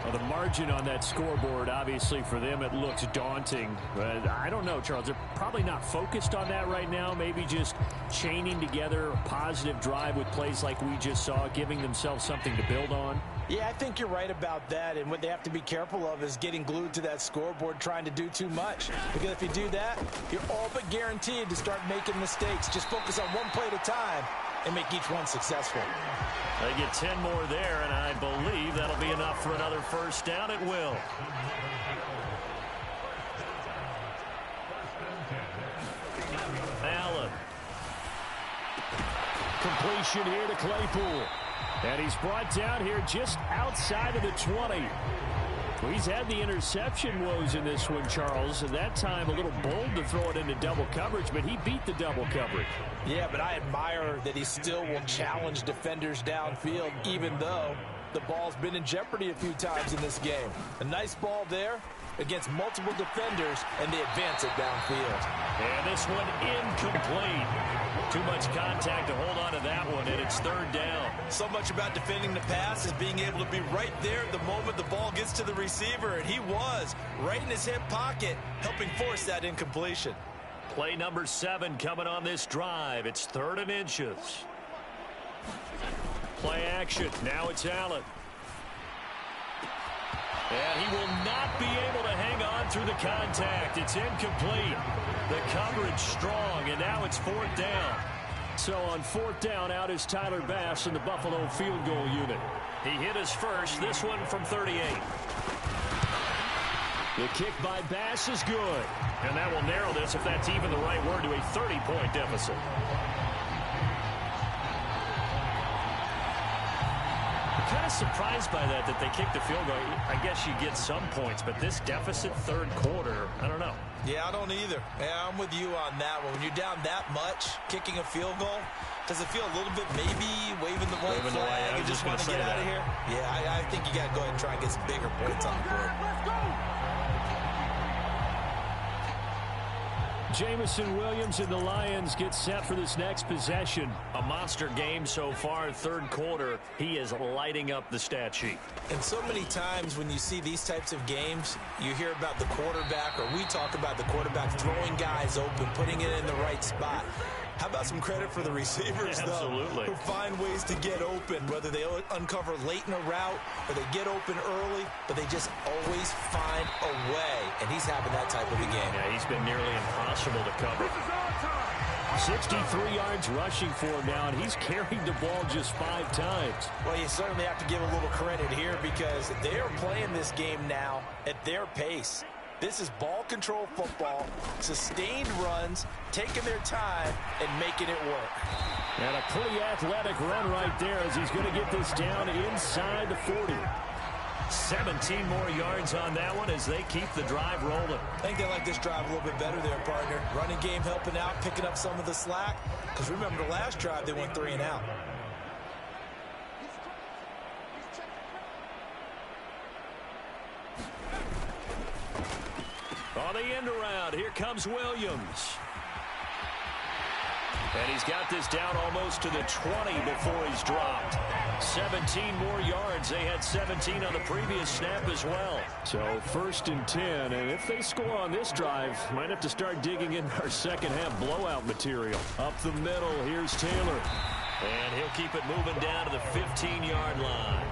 Well, the margin on that scoreboard, obviously, for them, it looks daunting. But I don't know, Charles. They're probably not focused on that right now. Maybe just chaining together a positive drive with plays like we just saw, giving themselves something to build on. Yeah, I think you're right about that. And what they have to be careful of is getting glued to that scoreboard trying to do too much. Because if you do that, you're all but guaranteed to start making mistakes. Just focus on one play at a time and make each one successful. They get 10 more there, and I believe that'll be enough for another first down. It will. Allen. Completion here to Claypool. And he's brought down here just outside of the 20. Well, he's had the interception woes in this one, Charles, and that time a little bold to throw it into double coverage, but he beat the double coverage. Yeah, but I admire that he still will challenge defenders downfield, even though the ball's been in jeopardy a few times in this game. A nice ball there against multiple defenders, and they advance it downfield. And this one incomplete. Too much contact to hold on to that one, and it's third down. So much about defending the pass is being able to be right there the moment the ball gets to the receiver, and he was right in his hip pocket, helping force that incompletion. Play number 7 coming on this drive. It's 3rd and inches. Play action. Now it's Allen. And he will not be able to hang on through the contact. It's incomplete. The coverage strong, and now it's 4th down. So on 4th down, out is Tyler Bass in the Buffalo field goal unit. He hit his first, this one from 38. The kick by Bass is good. And that will narrow this, if that's even the right word, to a 30-point deficit. Kind of surprised by that they kicked the field goal. I guess you get some points, but this deficit 3rd quarter, I don't know. Yeah, I don't either. Yeah, I'm with you on that one. When you're down that much, kicking a field goal, does it feel a little bit maybe waving the white flag and just want to get out of here? Yeah, I think you got to go ahead and try and get some bigger points on the board. Let's go! Jameson Williams and the Lions get set for this next possession. A monster game so far, 3rd quarter. He is lighting up the stat sheet. And so many times when you see these types of games, you hear about the quarterback, or we talk about the quarterback throwing guys open, putting it in the right spot. How about some credit for the receivers, Absolutely. though, who find ways to get open, whether they uncover late in a route or they get open early, but they just always find a way. And he's having that type of a game. Yeah, he's been nearly impossible to cover. 63 yards rushing for him now, and he's carried the ball just 5 times. Well, you certainly have to give a little credit here because they're playing this game now at their pace. This is ball control football, sustained runs, taking their time, and making it work. And a pretty athletic run right there as he's going to get this down inside the 40. 17 more yards on that one as they keep the drive rolling. I think they like this drive a little bit better there, partner. Running game helping out, picking up some of the slack. Because remember, the last drive, they went 3 and out. On the end around, here comes Williams. And he's got this down almost to the 20 before he's dropped. 17 more yards. They had 17 on the previous snap as well. So 1st and 10, and if they score on this drive, might have to start digging in our second half blowout material. Up the middle, here's Taylor. And he'll keep it moving down to the 15-yard line.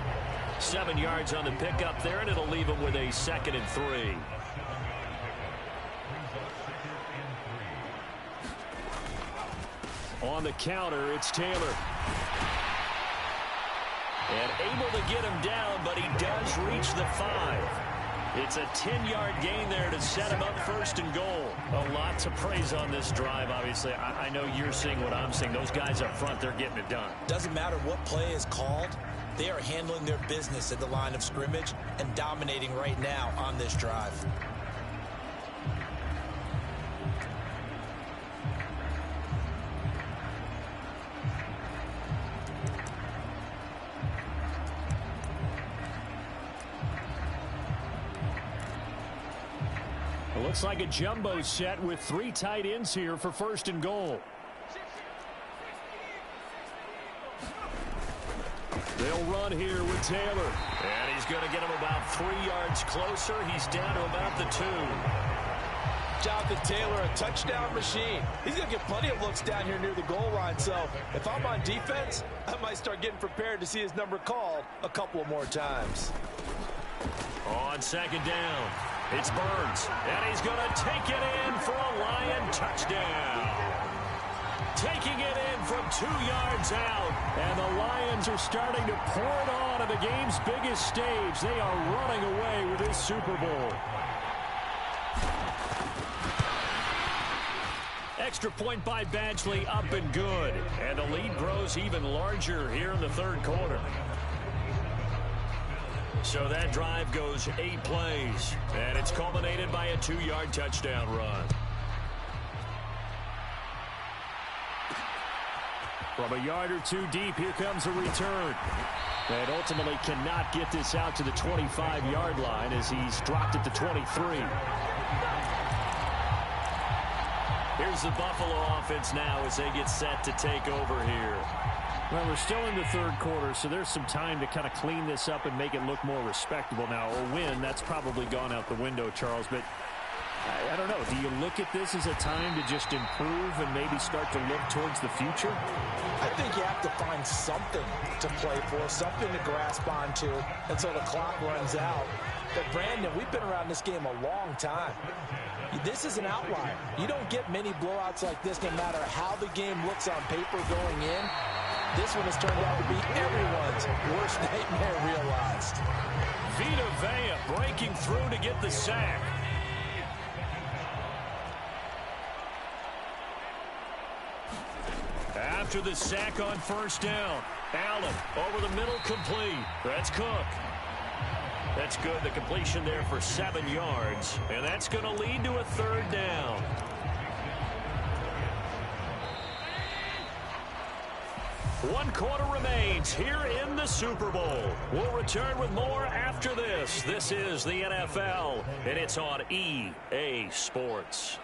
7 yards on the pickup there, and it'll leave him with a 2nd and 3. On the counter, it's Taylor. And able to get him down, but he does reach the 5. It's a 10-yard gain there to set him up 1st and goal. A lot to praise on this drive, obviously. I know you're seeing what I'm seeing. Those guys up front, they're getting it done. Doesn't matter what play is called. They are handling their business at the line of scrimmage and dominating right now on this drive. It looks like a jumbo set with 3 tight ends here for 1st and goal. They'll run here with Taylor. And he's going to get him about 3 yards closer. He's down to about the 2. Jonathan Taylor, a touchdown machine. He's going to get plenty of looks down here near the goal line. So if I'm on defense, I might start getting prepared to see his number called a couple of more times. On second down, it's Burns. And he's going to take it in for a Lion touchdown. Taking it in from 2 yards out. And the Lions are starting to pour it on at the game's biggest stage. They are running away with this Super Bowl. Extra point by Badgley, up and good. And the lead grows even larger here in the third quarter. So that drive goes 8 plays. And it's culminated by a 2-yard touchdown run. From a yard or 2 deep, here comes a return. And ultimately cannot get this out to the 25-yard line as he's dropped it to 23. Here's the Buffalo offense now as they get set to take over here. Well, we're still in the third quarter, so there's some time to kind of clean this up and make it look more respectable now. A win, that's probably gone out the window, Charles, but I don't know. Do you look at this as a time to just improve and maybe start to look towards the future? I think you have to find something to play for, something to grasp onto until the clock runs out. But, Brandon, we've been around this game a long time. This is an outlier. You don't get many blowouts like this no matter how the game looks on paper going in. This one has turned out to be everyone's worst nightmare realized. Vita Vea breaking through to get the sack. After the sack on first down, Allen over the middle, complete. That's Cook. That's good. The completion there for 7 yards. And that's going to lead to a third down. One quarter remains here in the Super Bowl. We'll return with more after this. This is the NFL, and it's on EA Sports.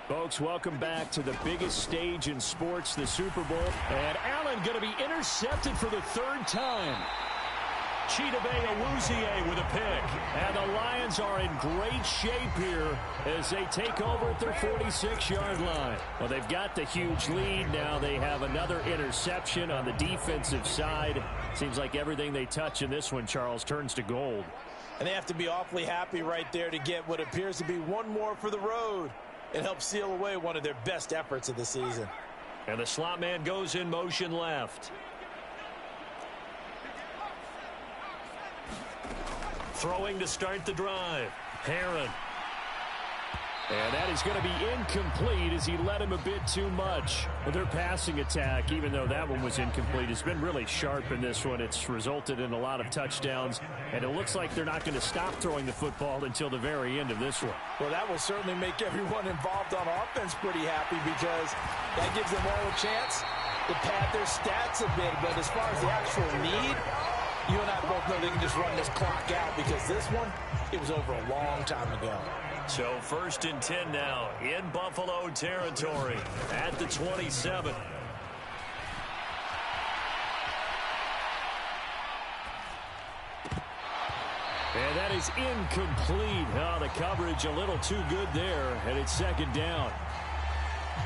Folks, welcome back to the biggest stage in sports, the Super Bowl. And Allen going to be intercepted for the 3rd time. Chidobe Awuzie with a pick. And the Lions are in great shape here as they take over at their 46-yard line. Well, they've got the huge lead. Now they have another interception on the defensive side. Seems like everything they touch in this one, Charles, turns to gold. And they have to be awfully happy right there to get what appears to be one more for the road. It helps seal away one of their best efforts of the season. And the slot man goes in motion left. Throwing to start the drive. Herron. And that is going to be incomplete as he led him a bit too much. Well, their passing attack, even though that one was incomplete, has been really sharp in this one. It's resulted in a lot of touchdowns, and it looks like they're not going to stop throwing the football until the very end of this one. Well, that will certainly make everyone involved on offense pretty happy because that gives them all a chance to pad their stats a bit. But as far as the actual need, you and I both know they can just run this clock out because this one, it was over a long time ago. So 1st and 10 now in Buffalo territory at the 27. And that is incomplete. Oh, the coverage a little too good there, and it's 2nd down.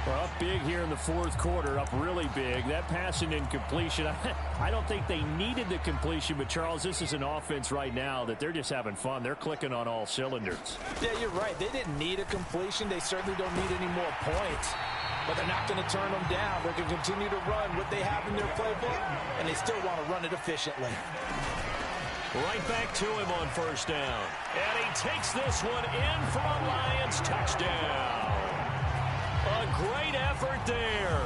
We're up big here in the 4th quarter, up really big. That pass and incompletion, I don't think they needed the completion, but Charles, this is an offense right now that they're just having fun. They're clicking on all cylinders. Yeah, you're right. They didn't need a completion. They certainly don't need any more points, but they're not going to turn them down. They're going to continue to run what they have in their playbook, and they still want to run it efficiently. Right back to him on 1st down. And he takes this one in for a Lions touchdown. A great effort there.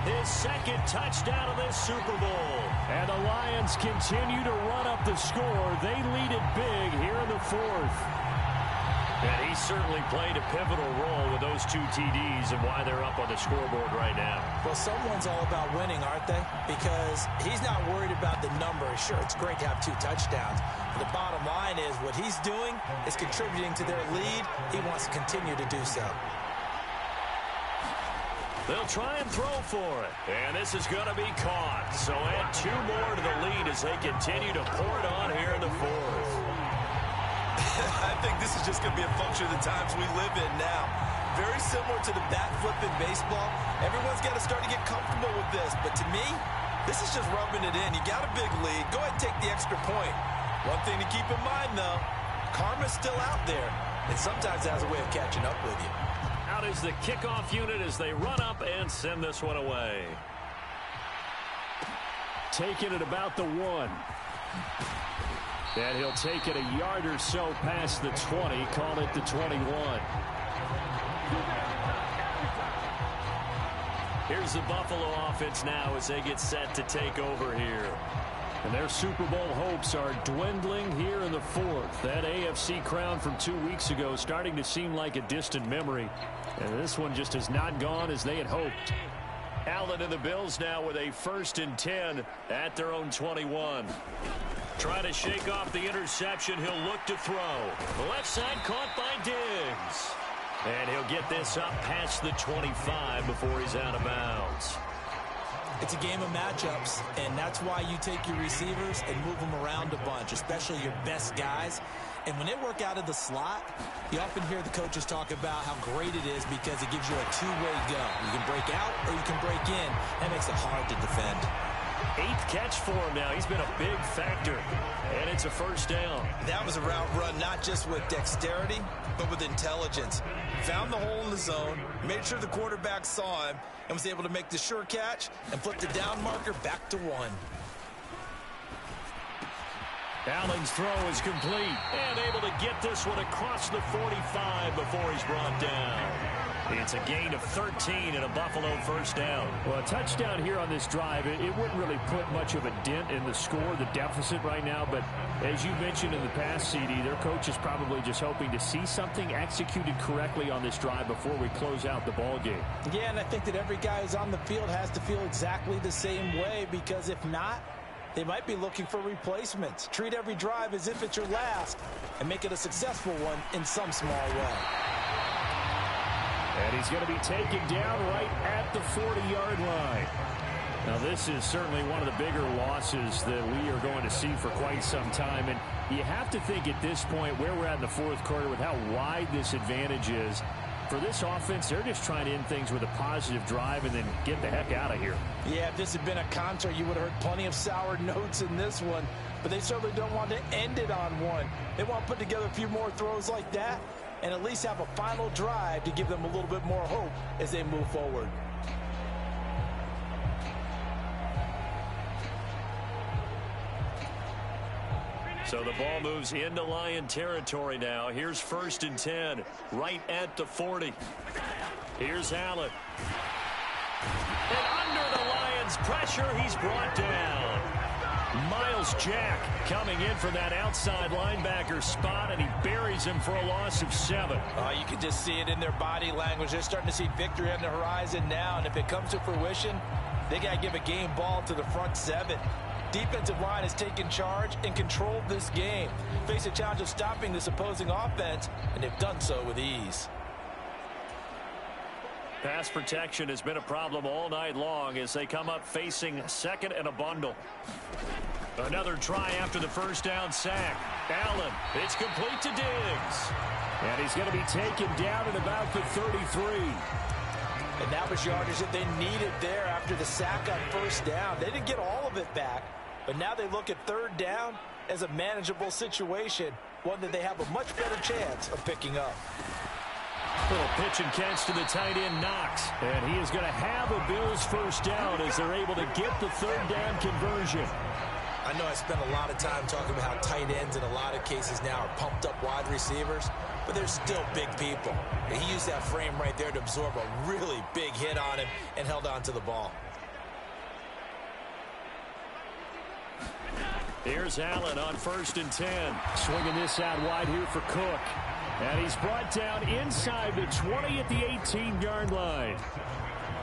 His 2nd touchdown of this Super Bowl. And the Lions continue to run up the score. They lead it big here in the 4th. And he certainly played a pivotal role with those 2 TDs and why they're up on the scoreboard right now. Well, someone's all about winning, aren't they? Because he's not worried about the number. Sure, it's great to have 2 touchdowns. But the bottom line is what he's doing is contributing to their lead. He wants to continue to do so. They'll try and throw for it. And this is going to be caught. So add 2 more to the lead as they continue to pour it on here in the 4th. I think this is just going to be a function of the times we live in now. Very similar to the bat flip in baseball. Everyone's got to start to get comfortable with this. But to me, this is just rubbing it in. You got a big lead. Go ahead and take the extra point. One thing to keep in mind, though, karma's still out there. And sometimes has a way of catching up with you. Out is the kickoff unit as they run up and send this one away. Taking it about the 1. And he'll take it a yard or so past the 20, call it the 21. Here's the Buffalo offense now as they get set to take over here. And their Super Bowl hopes are dwindling here in the 4th. That AFC crown from 2 weeks ago starting to seem like a distant memory. And this one just has not gone as they had hoped. Allen and the Bills now with a 1st and 10 at their own 21. Trying to shake off the interception. He'll look to throw. The left side caught by Diggs. And he'll get this up past the 25 before he's out of bounds. It's a game of matchups, and that's why you take your receivers and move them around a bunch, especially your best guys. And when they work out of the slot, you often hear the coaches talk about how great it is because it gives you a two-way go. You can break out or you can break in. That makes it hard to defend. 8th catch for him now. He's been a big factor. And it's a 1st down. That was a route run not just with dexterity, but with intelligence. Found the hole in the zone, made sure the quarterback saw him, and was able to make the sure catch and flip the down marker back to 1. Allen's throw is complete and able to get this one across the 45 before he's brought down. It's a gain of 13 and a Buffalo 1st down. Well, a touchdown here on this drive, it wouldn't really put much of a dent in the score, the deficit right now. But as you mentioned in the past, CD, their coach is probably just hoping to see something executed correctly on this drive before we close out the ball game. Yeah, and I think that every guy who's on the field has to feel exactly the same way, because if not, they might be looking for replacements. Treat every drive as if it's your last and make it a successful one in some small way. And he's going to be taken down right at the 40-yard line. Now, this is certainly one of the bigger losses that we are going to see for quite some time. And you have to think at this point where we're at in the 4th quarter with how wide this advantage is. For this offense, they're just trying to end things with a positive drive and then get the heck out of here. Yeah, if this had been a concert, you would have heard plenty of sour notes in this one. But they certainly don't want to end it on one. They want to put together a few more throws like that and at least have a final drive to give them a little bit more hope as they move forward. So the ball moves into Lion territory now. Here's 1st and 10, right at the 40. Here's Allen. And under the Lions' pressure, he's brought down. Myles Jack coming in from that outside linebacker spot, and he buries him for a loss of 7. You can just see it in their body language. They're starting to see victory on the horizon now, and if it comes to fruition, they got to give a game ball to the front 7. Defensive line has taken charge and controlled this game. Face a challenge of stopping this opposing offense, and they've done so with ease. Pass protection has been a problem all night long as they come up facing 2nd and a bundle. Another try after the 1st down sack. Allen, it's complete to Diggs. And he's going to be taken down at about the 33. And that was yardage that they needed there after the sack on 1st down. They didn't get all of it back, but now they look at 3rd down as a manageable situation, one that they have a much better chance of picking up. Little pitch and catch to the tight end, Knox. And he is going to have a Bills 1st down as they're able to get the 3rd down conversion. I know I spent a lot of time talking about how tight ends in a lot of cases now are pumped up wide receivers, but they're still big people. And he used that frame right there to absorb a really big hit on him and held on to the ball. Here's Allen on 1st and 10. Swinging this out wide here for Cook. And he's brought down inside the 20 at the 18-yard line.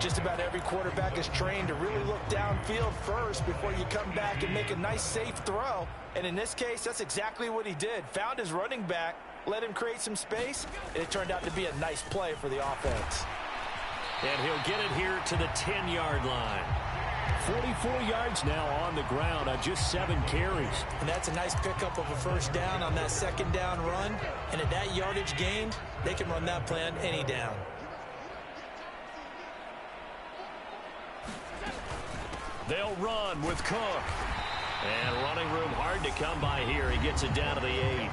Just about every quarterback is trained to really look downfield first before you come back and make a nice, safe throw. And in this case, that's exactly what he did. Found his running back, let him create some space, and it turned out to be a nice play for the offense. And he'll get it here to the 10-yard line. 44 yards now on the ground on just 7 carries. And that's a nice pickup of a first down on that second down run. And at that yardage gained, they can run that play on any down. They'll run with Cook. And running room hard to come by here. He gets it down to the 8.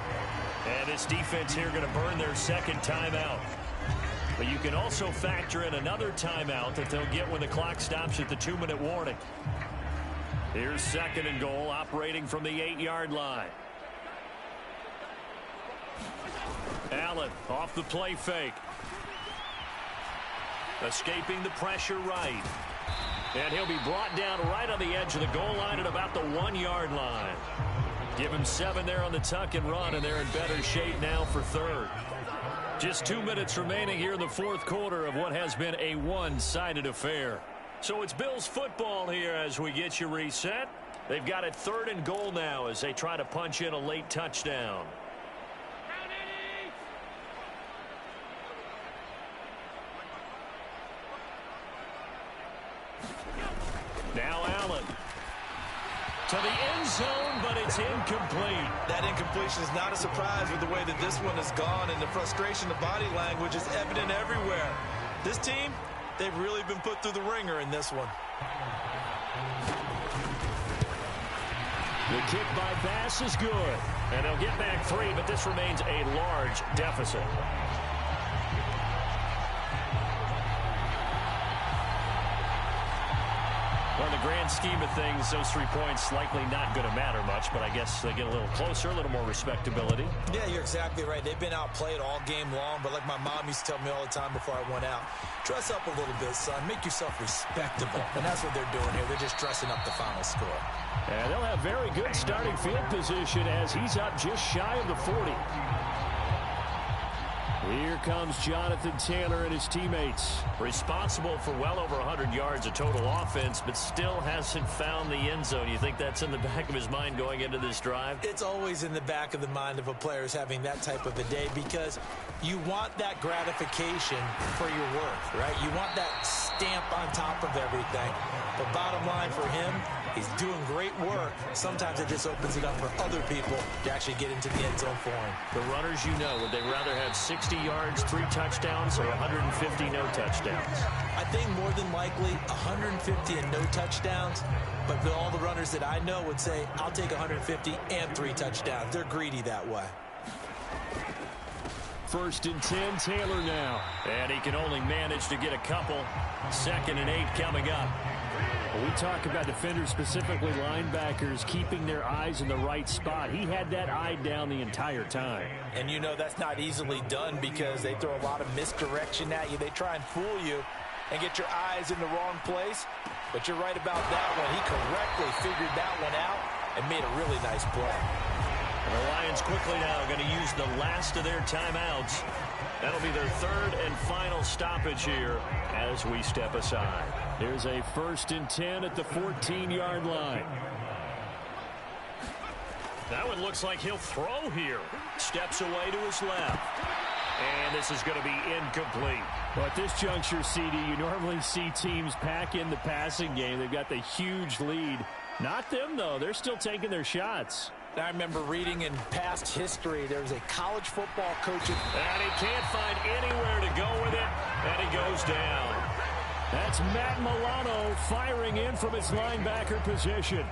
And this defense here going to burn their second timeout. But you can also factor in another timeout that they'll get when the clock stops at the 2-minute warning. Here's 2nd and goal, operating from the 8-yard line. Allen off the play fake. Escaping the pressure right. And he'll be brought down right on the edge of the goal line at about the 1-yard line. Give him 7 there on the tuck and run, and they're in better shape now for 3rd. Just 2 minutes remaining here in the 4th quarter of what has been a one-sided affair. So it's Bills football here as we get you reset. They've got it 3rd and goal now as they try to punch in a late touchdown. Now Allen to the end zone, but it's incomplete. That incompletion is not a surprise with the way that this one has gone, and the frustration of body language is evident everywhere. This team, they've really been put through the ringer in this one. The kick by Bass is good, and they'll get back 3, but this remains a large deficit. Well, in the grand scheme of things, those 3 points likely not going to matter much, but I guess they get a little closer, a little more respectability. Yeah, you're exactly right. They've been outplayed all game long, but like my mom used to tell me all the time before I went out, dress up a little bit, son. Make yourself respectable. And that's what they're doing here. They're just dressing up the final score. And they'll have very good starting field position as he's up just shy of the 40. Here comes Jonathan Taylor and his teammates. Responsible for well over 100 yards of total offense, but still hasn't found the end zone. You think that's in the back of his mind going into this drive? It's always in the back of the mind of a player is having that type of a day because you want that gratification for your work, right? You want that stamp on top of everything. But bottom line for him, he's doing great work. Sometimes it just opens it up for other people to actually get into the end zone for him. The runners, you know, would they rather have 60 yards, 3 touchdowns, or 150 no touchdowns? I think more than likely 150 and no touchdowns. But all the runners that I know would say, I'll take 150 and 3 touchdowns. They're greedy that way. 1st and 10, Taylor now. And he can only manage to get a couple. 2nd and 8 coming up. We talk about defenders, specifically linebackers, keeping their eyes in the right spot. He had that eye down the entire time. And you know that's not easily done because they throw a lot of misdirection at you. They try and fool you and get your eyes in the wrong place. But you're right about that one. He correctly figured that one out and made a really nice play. And the Lions quickly now going to use the last of their timeouts. That'll be their 3rd and final stoppage here as we step aside. There's a 1st and 10 at the 14-yard line. That one looks like he'll throw here. Steps away to his left. And this is going to be incomplete. Well, at this juncture, CD, you normally see teams pack in the passing game. They've got the huge lead. Not them, though. They're still taking their shots. I remember reading in past history, there was a college football coach. And he can't find anywhere to go with it, and he goes down. That's Matt Milano firing in from his linebacker position.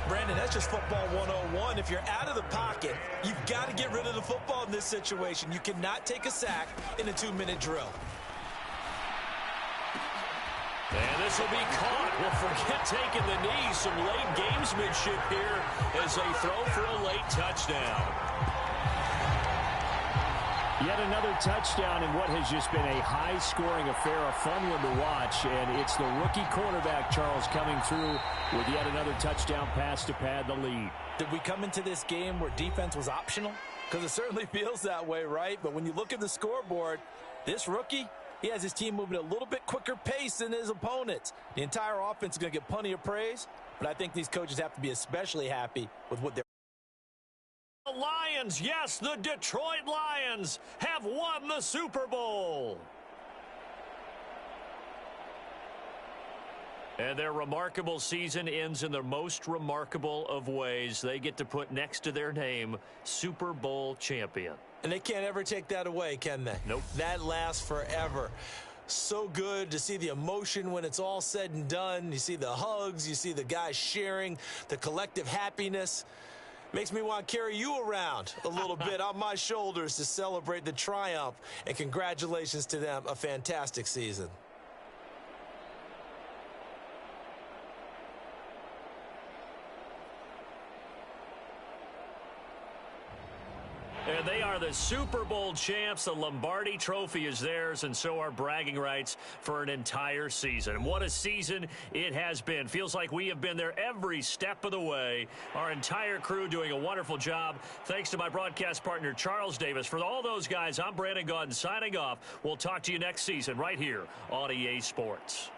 Brandon, that's just football 101. If you're out of the pocket, you've got to get rid of the football in this situation. You cannot take a sack in a 2-minute drill. And this will be caught. Well, forget taking the knee. Some late gamesmanship here as they throw for a late touchdown. Yet another touchdown in what has just been a high-scoring affair, a fun one to watch. And it's the rookie quarterback, Charles, coming through with yet another touchdown pass to pad the lead. Did we come into this game where defense was optional? Because it certainly feels that way, right? But when you look at the scoreboard, this rookie, he has his team moving at a little bit quicker pace than his opponents. The entire offense is going to get plenty of praise, but I think these coaches have to be especially happy with what they're. The Lions, yes, the Detroit Lions have won the Super Bowl. And their remarkable season ends in the most remarkable of ways. They get to put next to their name, Super Bowl champion. And they can't ever take that away, can they? Nope. That lasts forever. So good to see the emotion when it's all said and done. You see the hugs, you see the guys sharing, the collective happiness. Makes me want to carry you around a little bit on my shoulders to celebrate the triumph. And congratulations to them. A fantastic season. And they are the Super Bowl champs. The Lombardi Trophy is theirs, and so are bragging rights for an entire season. What a season it has been. Feels like we have been there every step of the way. Our entire crew doing a wonderful job. Thanks to my broadcast partner, Charles Davis. For all those guys, I'm Brandon Gaudin signing off. We'll talk to you next season right here on EA Sports.